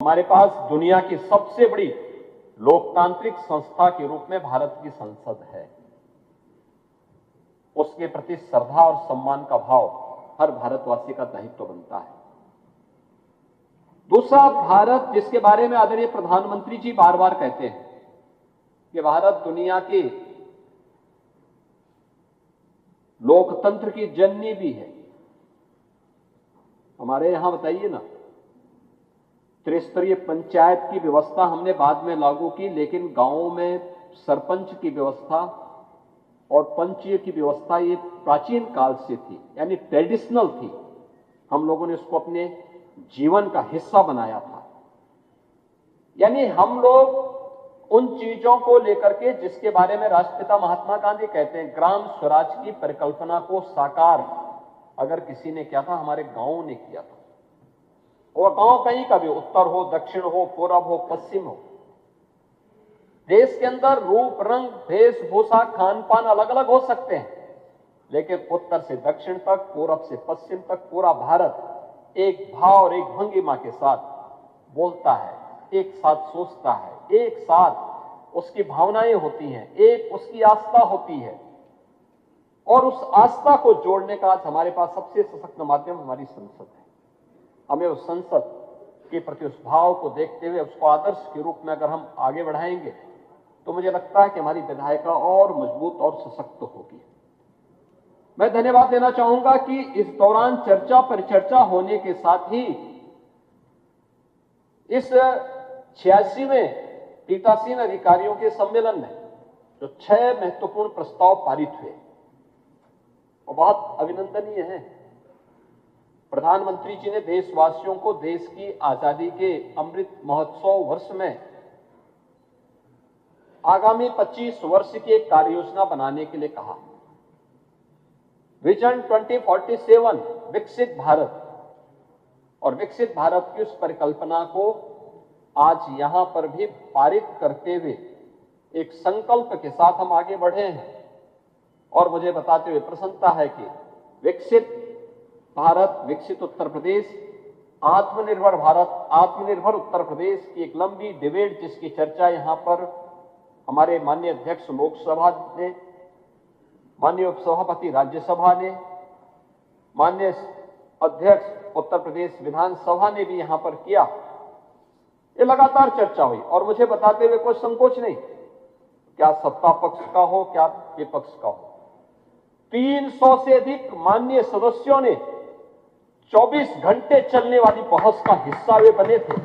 हमारे पास दुनिया की सबसे बड़ी लोकतांत्रिक संस्था के रूप में भारत की संसद है। उसके प्रति श्रद्धा और सम्मान का भाव हर भारतवासी का दायित्व बनता है। दूसरा, भारत जिसके बारे में आदरणीय प्रधानमंत्री जी बार बार कहते हैं कि भारत दुनिया की लोकतंत्र की जननी भी है। हमारे यहां बताइए ना, त्रिस्तरीय पंचायत की व्यवस्था हमने बाद में लागू की, लेकिन गांवों में सरपंच की व्यवस्था और पंचीय की व्यवस्था ये प्राचीन काल से थी, यानी ट्रेडिशनल थी। हम लोगों ने उसको अपने जीवन का हिस्सा बनाया था। यानी हम लोग उन चीजों को लेकर के जिसके बारे में राष्ट्रपिता महात्मा गांधी कहते हैं, ग्राम स्वराज की परिकल्पना को साकार अगर किसी ने किया था, हमारे गांवों ने किया था। और गांव कहीं का भी, उत्तर हो, दक्षिण हो, पूरब हो, पश्चिम हो, देश के अंदर रूप, रंग, वेशभूषा, खान पान अलग अलग हो सकते हैं, लेकिन उत्तर से दक्षिण तक, पूरब से पश्चिम तक पूरा भारत एक भाव और एक भंगिमा के साथ बोलता है, एक साथ सोचता है, एक साथ उसकी भावनाएं होती हैं, एक उसकी आस्था होती है। और उस आस्था को जोड़ने का आज हमारे पास सबसे सशक्त माध्यम हमारी संसद है। हमें उस संसद के प्रति उस भाव को देखते हुए उसको आदर्श के रूप में अगर हम आगे बढ़ाएंगे तो मुझे लगता है कि हमारी विधायिका और मजबूत और सशक्त होगी। मैं धन्यवाद देना चाहूंगा कि इस दौरान चर्चा परिचर्चा होने के साथ ही इस 86वें पीठासीन अधिकारियों के सम्मेलन में जो 6 महत्वपूर्ण प्रस्ताव पारित हुए वो बहुत अभिनंदनीय है। प्रधानमंत्री जी ने देशवासियों को देश की आजादी के अमृत महोत्सव वर्ष में आगामी 25 वर्ष की एक कार्य योजना बनाने के लिए कहा। विजन 2047 विकसित भारत, और विकसित भारत की उस परिकल्पना को आज यहां पर भी पारित करते हुए एक संकल्प के साथ हम आगे बढ़े हैं। और मुझे बताते हुए प्रसन्नता है कि विकसित भारत, विकसित उत्तर प्रदेश, आत्मनिर्भर भारत, आत्मनिर्भर उत्तर प्रदेश की एक लंबी डिबेट जिसकी चर्चा यहां पर हमारे माननीय अध्यक्ष लोकसभा ने, माननीय उपसभापति राज्यसभा ने, माननीय अध्यक्ष उत्तर प्रदेश विधानसभा ने भी यहां पर किया। ये लगातार चर्चा हुई और मुझे बताते हुए कोई संकोच नहीं, क्या सत्ता पक्ष का हो, क्या विपक्ष का हो, 300 से अधिक माननीय सदस्यों ने 24 घंटे चलने वाली बहस का हिस्सा वे बने थे।